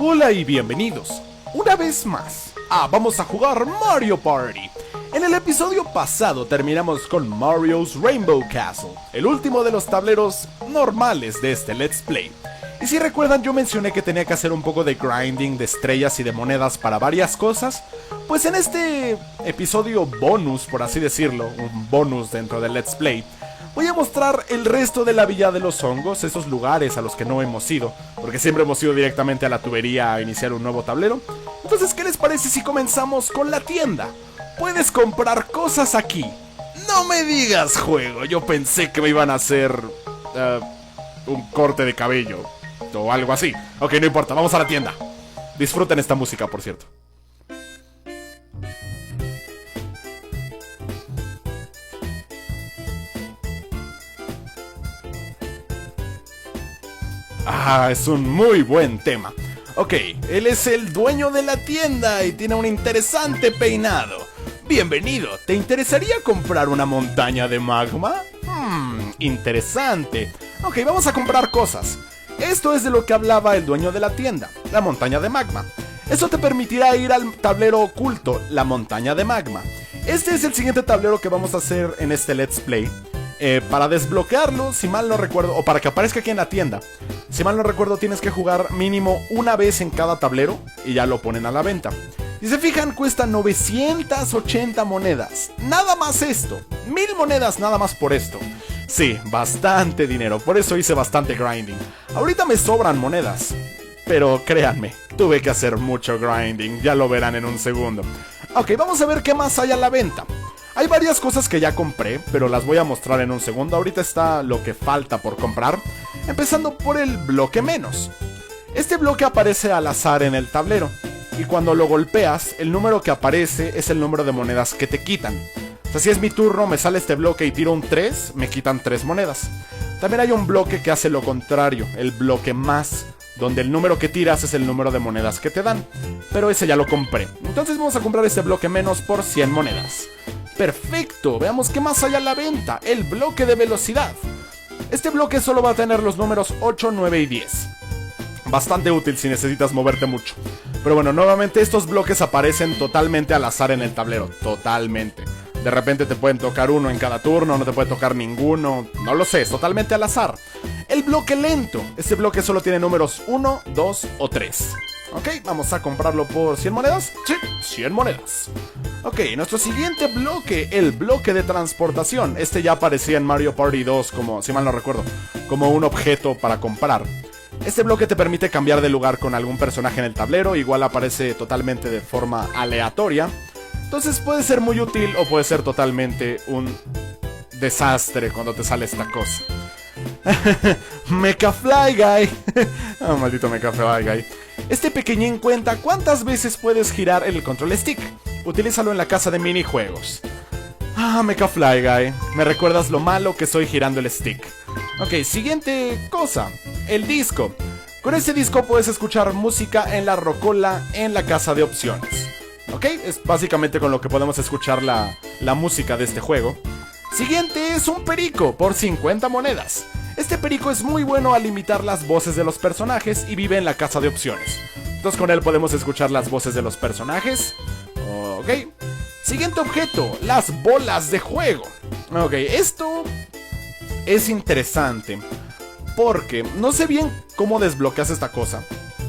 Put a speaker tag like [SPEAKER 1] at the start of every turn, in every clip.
[SPEAKER 1] Hola y bienvenidos, una vez más, vamos a jugar Mario Party. En el episodio pasado terminamos con Mario's Rainbow Castle, el último de los tableros normales de este Let's Play. Y si recuerdan, yo mencioné que tenía que hacer un poco de grinding de estrellas y de monedas para varias cosas. Pues en este episodio bonus, por así decirlo, un bonus dentro del Let's Play, voy a mostrar el resto de la Villa de los Hongos, esos lugares a los que no hemos ido, porque siempre hemos ido directamente a la tubería a iniciar un nuevo tablero. Entonces, ¿qué les parece si comenzamos con la tienda? Puedes comprar cosas aquí. No me digas, juego, yo pensé que me iban a hacer un corte de cabello o algo así. Ok, no importa, vamos a la tienda. Disfruten esta música, por cierto. Es un muy buen tema. Ok, él es el dueño de la tienda y tiene un interesante peinado. Bienvenido, ¿te interesaría comprar una montaña de magma? Interesante. Ok, vamos a comprar cosas. Esto es de lo que hablaba el dueño de la tienda, la montaña de magma. Eso te permitirá ir al tablero oculto, la montaña de magma. Este es el siguiente tablero que vamos a hacer en este Let's Play. Para desbloquearlo, si mal no recuerdo, o para que aparezca aquí en la tienda, si mal no recuerdo, tienes que jugar mínimo una vez en cada tablero y ya lo ponen a la venta. Si se fijan, cuesta 980 monedas. Nada más esto. 1000 monedas nada más por esto. Sí, bastante dinero, por eso hice bastante grinding. Ahorita me sobran monedas, pero créanme, tuve que hacer mucho grinding, ya lo verán en un segundo. Ok, vamos a ver qué más hay a la venta. Hay varias cosas que ya compré, pero las voy a mostrar en un segundo. Ahorita está lo que falta por comprar, empezando por el bloque menos. Este bloque aparece al azar en el tablero, y cuando lo golpeas, el número que aparece es el número de monedas que te quitan. O sea, si es mi turno, me sale este bloque y tiro un 3, me quitan 3 monedas. También hay un bloque que hace lo contrario, el bloque más, donde el número que tiras es el número de monedas que te dan. Pero ese ya lo compré. Entonces vamos a comprar este bloque menos por 100 monedas. Perfecto, veamos qué más hay a la venta. El bloque de velocidad. Este bloque solo va a tener los números 8, 9 y 10. Bastante útil si necesitas moverte mucho. Pero bueno, nuevamente estos bloques aparecen totalmente al azar en el tablero. Totalmente. De repente te pueden tocar uno en cada turno, no te puede tocar ninguno. No lo sé, es totalmente al azar. El bloque lento. Este bloque solo tiene números 1, 2 o 3. Ok, vamos a comprarlo por 100 monedas. Sí, 100 monedas. Ok, nuestro siguiente bloque, el bloque de transportación. Este ya aparecía en Mario Party 2 como, si mal no recuerdo, como un objeto para comprar. Este bloque te permite cambiar de lugar con algún personaje en el tablero. Igual aparece totalmente de forma aleatoria. Entonces puede ser muy útil o puede ser totalmente un desastre cuando te sale esta cosa. Mecha Fly Guy. Maldito Mecha Fly Guy. Este pequeñín cuenta cuántas veces puedes girar el control stick. Utilízalo en la casa de minijuegos. Mecha Fly Guy. Me recuerdas lo malo que soy girando el stick. Ok, siguiente cosa. El disco. Con este disco puedes escuchar música en la rocola en la casa de opciones. Ok, es básicamente con lo que podemos escuchar la música de este juego. Siguiente es un perico por 50 monedas. Este perico es muy bueno al imitar las voces de los personajes y vive en la casa de opciones. Entonces con él podemos escuchar las voces de los personajes. Ok. Siguiente objeto, las bolas de juego. Ok, esto es interesante porque no sé bien cómo desbloqueas esta cosa.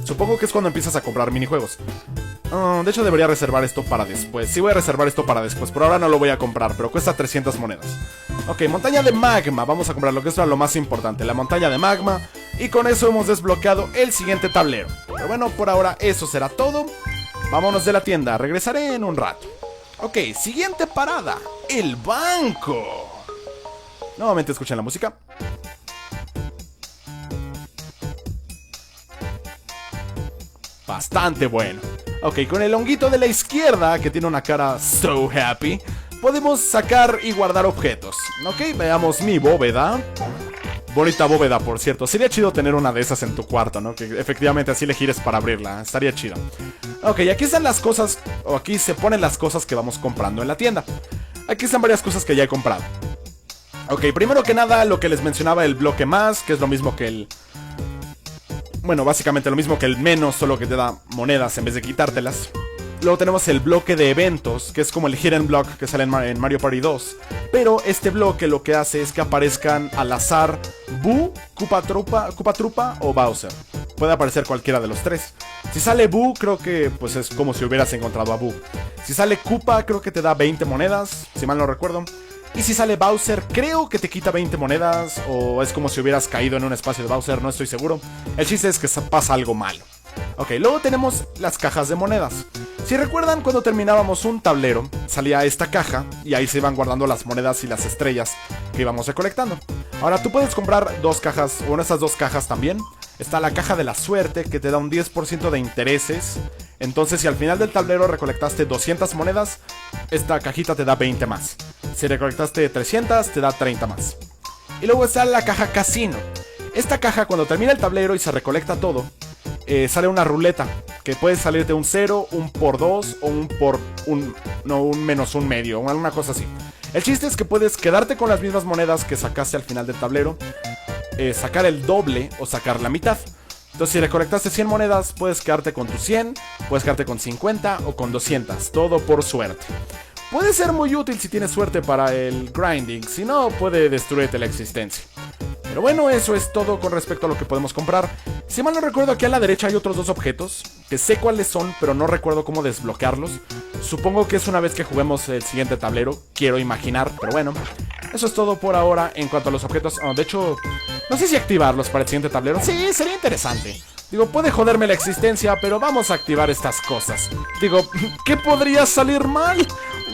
[SPEAKER 1] Supongo que es cuando empiezas a comprar minijuegos. De hecho debería reservar esto para después. Sí, voy a reservar esto para después. Por ahora no lo voy a comprar, pero cuesta 300 monedas. Ok, montaña de magma. Vamos a comprar lo que es lo más importante, la montaña de magma. Y con eso hemos desbloqueado el siguiente tablero. Pero bueno, por ahora eso será todo. Vámonos de la tienda, regresaré en un rato. Ok, siguiente parada, el banco. Nuevamente escuchen la música. Bastante bueno. Ok, con el honguito de la izquierda, que tiene una cara so happy, podemos sacar y guardar objetos. Ok, veamos mi bóveda. Bonita bóveda, por cierto. Sería chido tener una de esas en tu cuarto, ¿no? Que efectivamente así le gires para abrirla. Estaría chido. Ok, aquí están las cosas, o aquí se ponen las cosas que vamos comprando en la tienda. Aquí están varias cosas que ya he comprado. Ok, primero que nada, lo que les mencionaba, el bloque más, que es lo mismo que bueno, básicamente lo mismo que el menos, solo que te da monedas en vez de quitártelas. Luego tenemos el bloque de eventos, que es como el Hidden Block que sale en Mario Party 2. Pero este bloque lo que hace es que aparezcan al azar Boo, Koopa Troopa o Bowser. Puede aparecer cualquiera de los tres. Si sale Boo, creo que pues es como si hubieras encontrado a Boo. Si sale Koopa, creo que te da 20 monedas, si mal no recuerdo. Y si sale Bowser, creo que te quita 20 monedas, o es como si hubieras caído en un espacio de Bowser, no estoy seguro. El chiste es que pasa algo malo. Ok, luego tenemos las cajas de monedas. Si recuerdan, cuando terminábamos un tablero, salía esta caja y ahí se iban guardando las monedas y las estrellas que íbamos recolectando. Ahora tú puedes comprar dos cajas, o en estas dos cajas también. Está la caja de la suerte, que te da un 10% de intereses. Entonces, si al final del tablero recolectaste 200 monedas, esta cajita te da 20 más. Si recolectaste 300, te da 30 más. Y luego está la caja casino. Esta caja, cuando termina el tablero y se recolecta todo, sale una ruleta, que puede salirte un 0, un por 2 o un menos un medio, o alguna cosa así. El chiste es que puedes quedarte con las mismas monedas que sacaste al final del tablero, sacar el doble o sacar la mitad. Entonces, si recolectaste 100 monedas, puedes quedarte con tus 100, puedes quedarte con 50 o con 200, todo por suerte. Puede ser muy útil si tienes suerte para el grinding, si no puede destruirte la existencia. Pero bueno, eso es todo con respecto a lo que podemos comprar. Si mal no recuerdo, aquí a la derecha hay otros dos objetos, que sé cuáles son, pero no recuerdo cómo desbloquearlos. Supongo que es una vez que juguemos el siguiente tablero, quiero imaginar, pero bueno. Eso es todo por ahora en cuanto a los objetos. De hecho, no sé si activarlos para el siguiente tablero. Sí, sería interesante. Digo, puede joderme la existencia, pero vamos a activar estas cosas. Digo, ¿qué podría salir mal?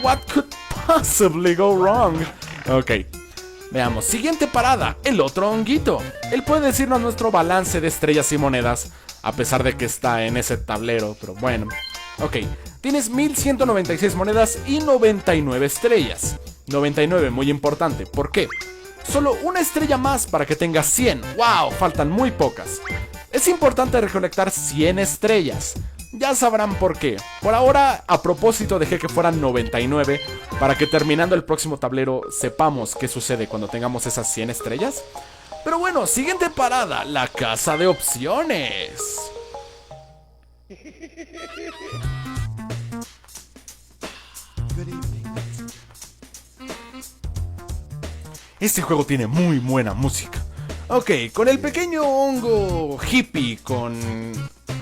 [SPEAKER 1] What could possibly go wrong? Ok. Veamos, siguiente parada, el otro honguito. Él puede decirnos nuestro balance de estrellas y monedas, a pesar de que está en ese tablero, pero bueno. Ok, tienes 1196 monedas y 99 estrellas. 99, muy importante, ¿por qué? Solo una estrella más para que tengas 100. ¡Wow! Faltan muy pocas. Es importante recolectar 100 estrellas. Ya sabrán por qué. Por ahora, a propósito, dejé que fueran 99 para que terminando el próximo tablero sepamos qué sucede cuando tengamos esas 100 estrellas. Pero bueno, siguiente parada, la casa de opciones. Este juego tiene muy buena música. Ok, con el pequeño hongo hippie con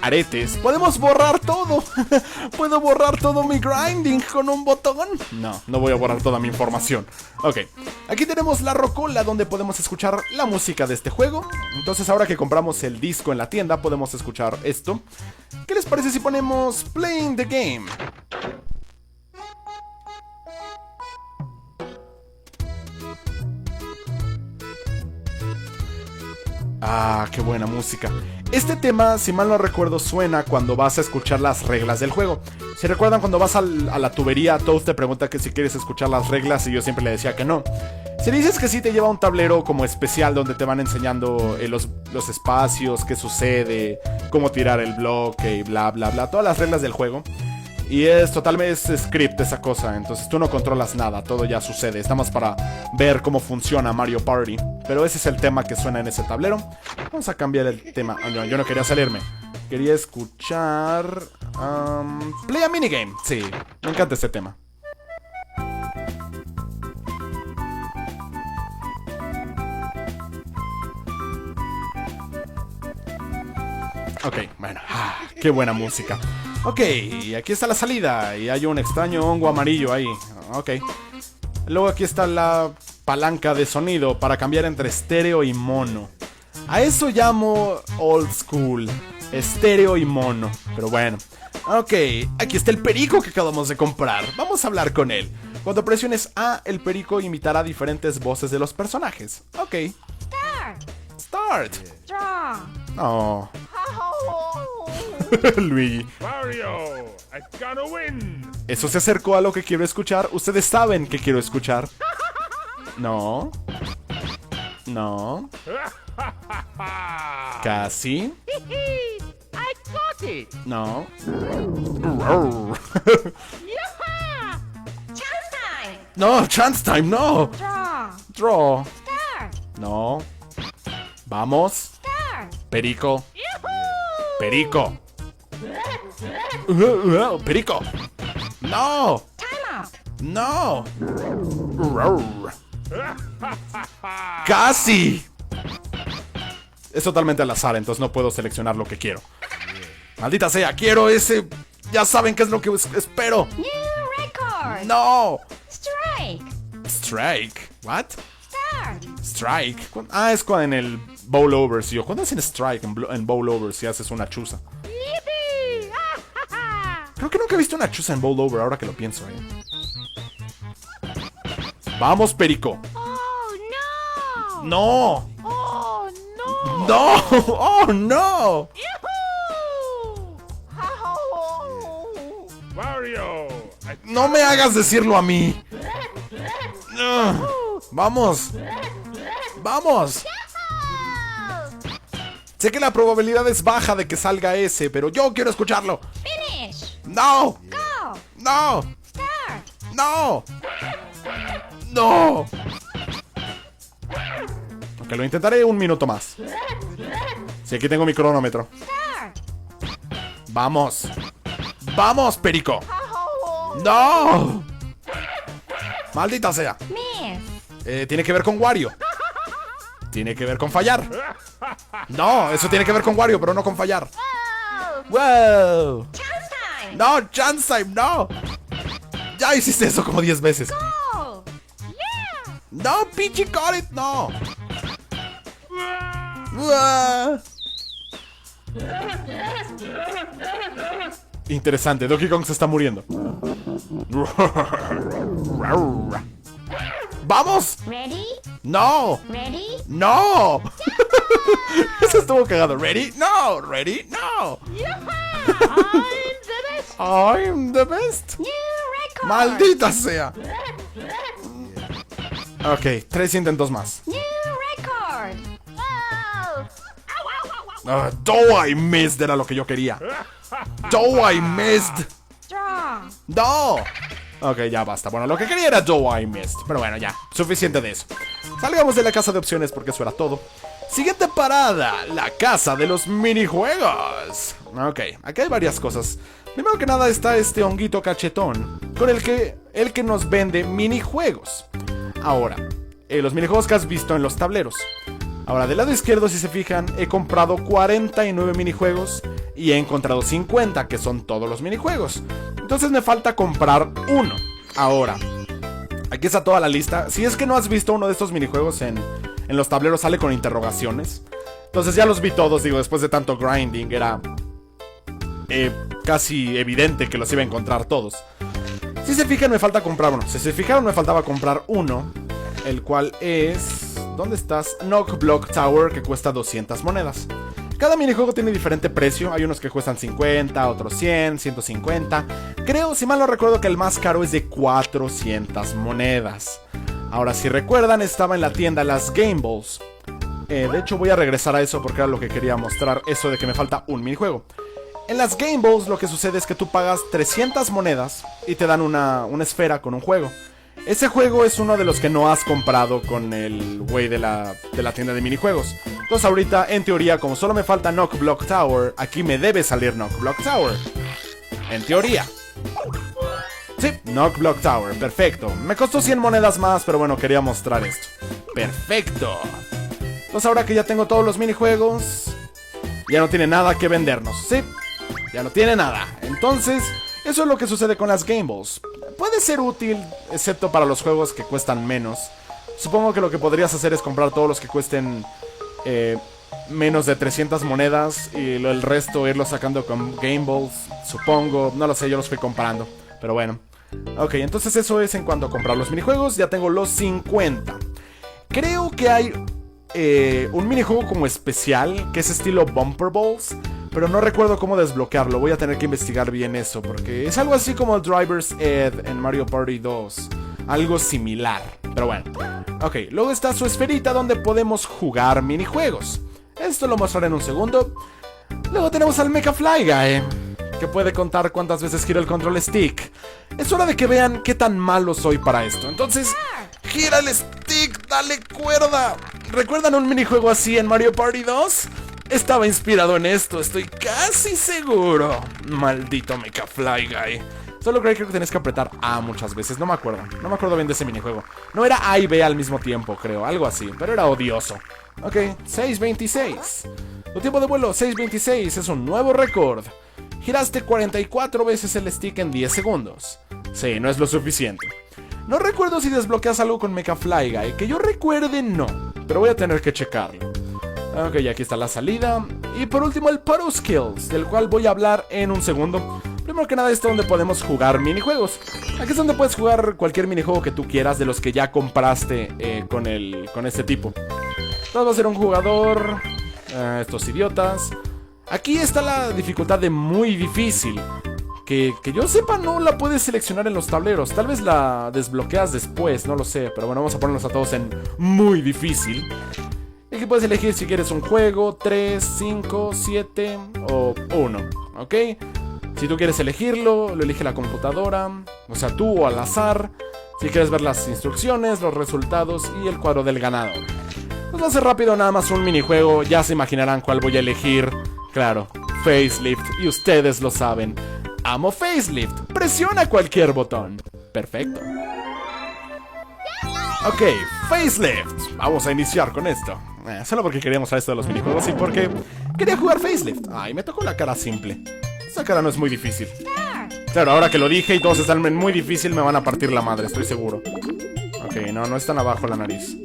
[SPEAKER 1] aretes, podemos borrar todo. ¿Puedo borrar todo mi grinding con un botón? No voy a borrar toda mi información. Ok, aquí tenemos la rocola donde podemos escuchar la música de este juego. Entonces ahora que compramos el disco en la tienda podemos escuchar esto. ¿Qué les parece si ponemos Playing the Game? Ah, qué buena música. Este tema, si mal no recuerdo, suena cuando vas a escuchar las reglas del juego. Si recuerdan, cuando vas a la tubería, Toad te pregunta que si quieres escuchar las reglas y yo siempre le decía que no. Si dices que sí, te lleva a un tablero como especial donde te van enseñando los espacios, qué sucede, cómo tirar el bloque y bla bla bla, todas las reglas del juego. Y es totalmente script esa cosa, entonces tú no controlas nada, todo ya sucede. Estamos para ver cómo funciona Mario Party. Pero ese es el tema que suena en ese tablero. Vamos a cambiar el tema. No, yo no quería salirme. Quería escuchar... Play a Minigame. Sí, me encanta este tema. Ok, bueno, qué buena música. Ok, aquí está la salida y hay un extraño hongo amarillo ahí. Ok. Luego aquí está la palanca de sonido para cambiar entre estéreo y mono. A eso llamo old school, estéreo y mono. Pero bueno. Ok, aquí está el perico que acabamos de comprar. Vamos a hablar con él. Cuando presiones A, el perico imitará diferentes voces de los personajes. Ok. Start. Draw. Oh. Luigi.
[SPEAKER 2] Mario, I'm gonna win.
[SPEAKER 1] Eso se acercó a lo que quiero escuchar. Ustedes saben que quiero escuchar. No. No. Casi.
[SPEAKER 2] I got it.
[SPEAKER 1] No.
[SPEAKER 3] Chance time.
[SPEAKER 1] No, chance time, no.
[SPEAKER 3] Draw.
[SPEAKER 1] Draw.
[SPEAKER 3] Start.
[SPEAKER 1] No. Vamos.
[SPEAKER 3] Start.
[SPEAKER 1] Perico.
[SPEAKER 2] Yahoo!
[SPEAKER 1] Perico. Perico. No.
[SPEAKER 3] Time out.
[SPEAKER 1] No. Casi. Es totalmente al azar, entonces no puedo seleccionar lo que quiero. Maldita sea, quiero ese. Ya saben qué es lo que espero.
[SPEAKER 3] New record.
[SPEAKER 1] No.
[SPEAKER 3] Strike.
[SPEAKER 1] Strike. What?
[SPEAKER 3] Start.
[SPEAKER 1] Strike. Es en el bowl overs. ¿Cuándo hacen strike en bowl overs si haces una chuza?
[SPEAKER 2] Yippee!
[SPEAKER 1] Creo que nunca he visto una chuza en bowl over, ahora que lo pienso, Vamos, Perico.
[SPEAKER 3] Oh, no.
[SPEAKER 1] No.
[SPEAKER 3] Oh, no.
[SPEAKER 1] No. Oh, no.
[SPEAKER 3] Yahoo! Oh.
[SPEAKER 2] Wario!
[SPEAKER 1] No me hagas decirlo a mí. Vamos. Vamos. Sé que la probabilidad es baja de que salga ese, pero yo quiero escucharlo.
[SPEAKER 3] Finish.
[SPEAKER 1] No.
[SPEAKER 3] Go.
[SPEAKER 1] No.
[SPEAKER 3] Start.
[SPEAKER 1] No. No. Ok, lo intentaré un minuto más. Sí, aquí tengo mi cronómetro.
[SPEAKER 3] Start.
[SPEAKER 1] Vamos. Vamos, Perico.
[SPEAKER 3] Oh.
[SPEAKER 1] No. Maldita sea.
[SPEAKER 3] Miss.
[SPEAKER 1] Tiene que ver con Wario. Tiene que ver con fallar. No, eso tiene que ver con Wario, pero no con fallar.
[SPEAKER 3] Oh.
[SPEAKER 1] Wow.
[SPEAKER 3] Chance time.
[SPEAKER 1] No, chance time, no. Ya hiciste eso como 10 veces.
[SPEAKER 3] Go. Yeah.
[SPEAKER 1] No, Peachy got it, no. Uah. Interesante, Donkey Kong se está muriendo. ¡Vamos!
[SPEAKER 3] Ready?
[SPEAKER 1] ¡No!
[SPEAKER 3] Ready?
[SPEAKER 1] ¡No! Eso estuvo cagado. ¿Ready? ¡No! ¿Ready? ¡No! I'm the best.
[SPEAKER 3] New record.
[SPEAKER 1] ¡Maldita sea! Ok, 3 intentos más.
[SPEAKER 3] New record. Oh.
[SPEAKER 1] Do I missed era lo que yo quería. Do I missed.
[SPEAKER 3] Draw.
[SPEAKER 1] No. Ok, ya basta. Bueno, lo que quería era Do I missed. Pero bueno, ya. Suficiente de eso. Salgamos de la casa de opciones porque eso era todo. Siguiente parada. La casa de los minijuegos. Ok, aquí hay varias cosas. Primero que nada está este honguito cachetón con el que nos vende minijuegos. Ahora, los minijuegos que has visto en los tableros. Ahora, del lado izquierdo, si se fijan, he comprado 49 minijuegos y he encontrado 50, que son todos los minijuegos. Entonces me falta comprar uno. Ahora, aquí está toda la lista. Si es que no has visto uno de estos minijuegos en los tableros, sale con interrogaciones. Entonces ya los vi todos, digo, después de tanto grinding, era casi evidente que los iba a encontrar todos. Si se fijan, me falta comprar uno. Si se fijaron, me faltaba comprar uno, el cual es... ¿Dónde estás? Knock Block Tower, que cuesta 200 monedas. Cada minijuego tiene diferente precio. Hay unos que cuestan 50, otros 100, 150. Creo, si mal no recuerdo, que el más caro es de 400 monedas. Ahora, si recuerdan, estaba en la tienda las Game Balls. De hecho, voy a regresar a eso porque era lo que quería mostrar. Eso de que me falta un minijuego. En las Game Balls lo que sucede es que tú pagas 300 monedas y te dan una esfera con un juego. Ese juego es uno de los que no has comprado con el güey de la tienda de minijuegos. Entonces ahorita, en teoría, como solo me falta Knock Block Tower, aquí me debe salir Knock Block Tower. En teoría. Sí, Knock Block Tower, perfecto. Me costó 100 monedas más, pero bueno, quería mostrar esto. Perfecto. Entonces ahora que ya tengo todos los minijuegos, ya no tiene nada que vendernos. Sí, ya no tiene nada. Entonces, eso es lo que sucede con las Game Balls. Puede ser útil, excepto para los juegos que cuestan menos. Supongo que lo que podrías hacer es comprar todos los que cuesten menos de 300 monedas y el resto irlos sacando con Game Balls. Supongo, no lo sé, yo los fui comprando. Pero bueno. Ok, entonces eso es en cuanto a comprar los minijuegos. Ya tengo los 50. Creo que hay un minijuego como especial, que es estilo Bumper Balls, pero no recuerdo cómo desbloquearlo. Voy a tener que investigar bien eso, porque es algo así como el Driver's Ed en Mario Party 2. Algo similar, pero bueno. Ok, luego está su esferita donde podemos jugar minijuegos. Esto lo mostraré en un segundo. Luego tenemos al Mecha Fly Guy, que puede contar cuántas veces gira el control stick. Es hora de que vean qué tan malo soy para esto. Entonces, gira el stick, dale cuerda. ¿Recuerdan un minijuego así en Mario Party 2? Estaba inspirado en esto, estoy casi seguro. Maldito Mecha Fly Guy. Solo creo que tenés que apretar A muchas veces, no me acuerdo bien de ese minijuego. No era A y B al mismo tiempo, creo, algo así, pero era odioso. Ok, 6.26. Tu tiempo de vuelo, 6.26, es un nuevo récord. Giraste 44 veces el stick en 10 segundos. Sí, no es lo suficiente. No recuerdo si desbloqueas algo con Mecha Fly Guy, que yo recuerde no, pero voy a tener que checarlo. Ok, aquí está la salida. Y por último el Puddle Skills, del cual voy a hablar en un segundo. Primero que nada, esto es donde podemos jugar minijuegos. Aquí es donde puedes jugar cualquier minijuego que tú quieras de los que ya compraste con este tipo. Entonces va a ser un jugador, estos idiotas. Aquí está la dificultad de muy difícil. Que yo sepa no la puedes seleccionar en los tableros. Tal vez la desbloqueas después, no lo sé. Pero bueno, vamos a ponerlos a todos en muy difícil. Y aquí puedes elegir si quieres un juego, 3, 5, 7 o 1, ¿ok? Si tú quieres elegirlo, lo elige la computadora, o sea, tú o al azar. Si quieres ver las instrucciones, los resultados y el cuadro del ganador. Pues va a ser rápido, nada más un minijuego, ya se imaginarán cuál voy a elegir. Claro, Facelift, y ustedes lo saben. Amo Facelift, presiona cualquier botón. Perfecto. Ok, Facelift. Vamos a iniciar con esto. Solo porque quería mostrar esto de los minijuegos y porque quería jugar Facelift. Ay, me tocó la cara simple. Esa cara no es muy difícil. Claro, ahora que lo dije y todos están en muy difícil, me van a partir la madre, estoy seguro. Ok, no es tan abajo la nariz.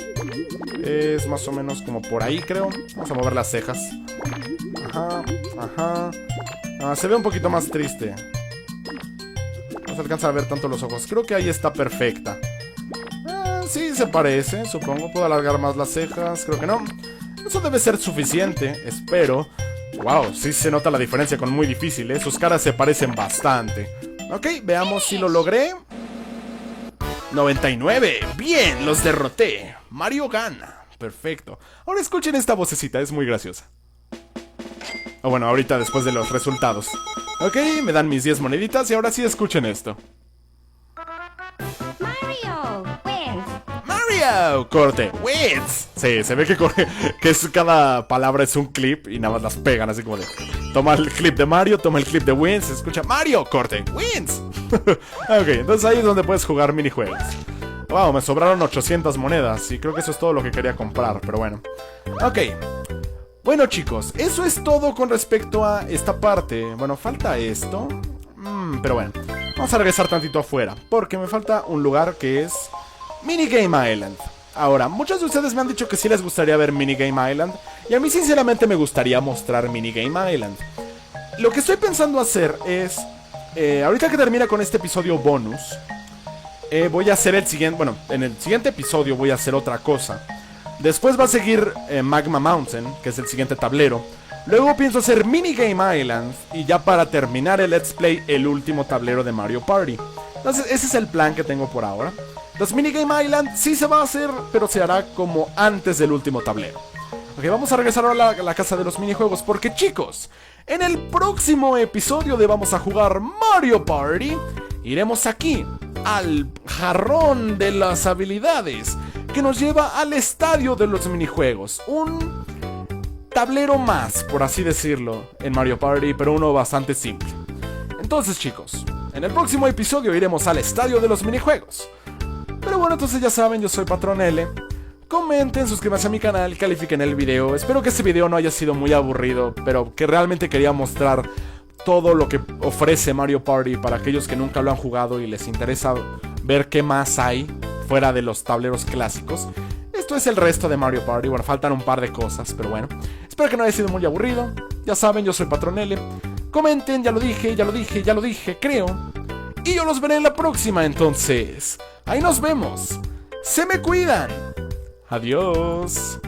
[SPEAKER 1] Es más o menos como por ahí, creo. Vamos a mover las cejas. Ajá. Se ve un poquito más triste. No se alcanza a ver tanto los ojos. Creo que ahí está perfecta. Sí, se parece, supongo. Puedo alargar más las cejas, creo que no. Eso debe ser suficiente, espero. Wow, sí se nota la diferencia con muy difícil, ¿eh? Sus caras se parecen bastante. Ok, veamos si lo logré. 99, bien, los derroté. Mario gana, perfecto. Ahora escuchen esta vocecita, es muy graciosa. Bueno, ahorita después de los resultados. Ok, me dan mis 10 moneditas y ahora sí escuchen esto.
[SPEAKER 3] Mario wins.
[SPEAKER 1] Mario, corte, wins. Sí, se ve que cada palabra es un clip y nada más las pegan así como de... Toma el clip de Mario, toma el clip de wins, se escucha Mario, corte, wins. Ok, entonces ahí es donde puedes jugar minijuegos. Wow, me sobraron 800 monedas y creo que eso es todo lo que quería comprar, pero bueno. Ok. Bueno chicos, eso es todo con respecto a esta parte. Bueno, falta esto. Pero bueno, vamos a regresar tantito afuera, porque me falta un lugar que es Minigame Island. Ahora, muchos de ustedes me han dicho que sí les gustaría ver Minigame Island, y a mí sinceramente me gustaría mostrar Minigame Island. Lo que estoy pensando hacer es, ahorita que termina con este episodio bonus, voy a hacer el siguiente, bueno, en el siguiente episodio voy a hacer otra cosa. Después va a seguir Magma Mountain, que es el siguiente tablero. Luego pienso hacer Minigame Island, y ya para terminar el Let's Play, el último tablero de Mario Party. Entonces ese es el plan que tengo por ahora. Los Minigame Island sí se va a hacer, pero se hará como antes del último tablero. Ok, vamos a regresar ahora a la casa de los minijuegos, porque chicos, en el próximo episodio de Vamos a Jugar Mario Party, iremos aquí, al jarrón de las habilidades, que nos lleva al estadio de los minijuegos. Un tablero más, por así decirlo, en Mario Party, pero uno bastante simple. Entonces chicos, en el próximo episodio iremos al estadio de los minijuegos. Pero bueno, entonces ya saben, yo soy Patrón L. Comenten, suscríbanse a mi canal, califiquen el video. Espero que este video no haya sido muy aburrido, pero que realmente quería mostrar todo lo que ofrece Mario Party para aquellos que nunca lo han jugado y les interesa ver qué más hay fuera de los tableros clásicos. Esto es el resto de Mario Party. Bueno, faltan un par de cosas, pero bueno. Espero que no haya sido muy aburrido. Ya saben, yo soy Patrón L. Comenten, ya lo dije, creo. Y yo los veré en la próxima, entonces. Ahí nos vemos. Se me cuidan. Adiós.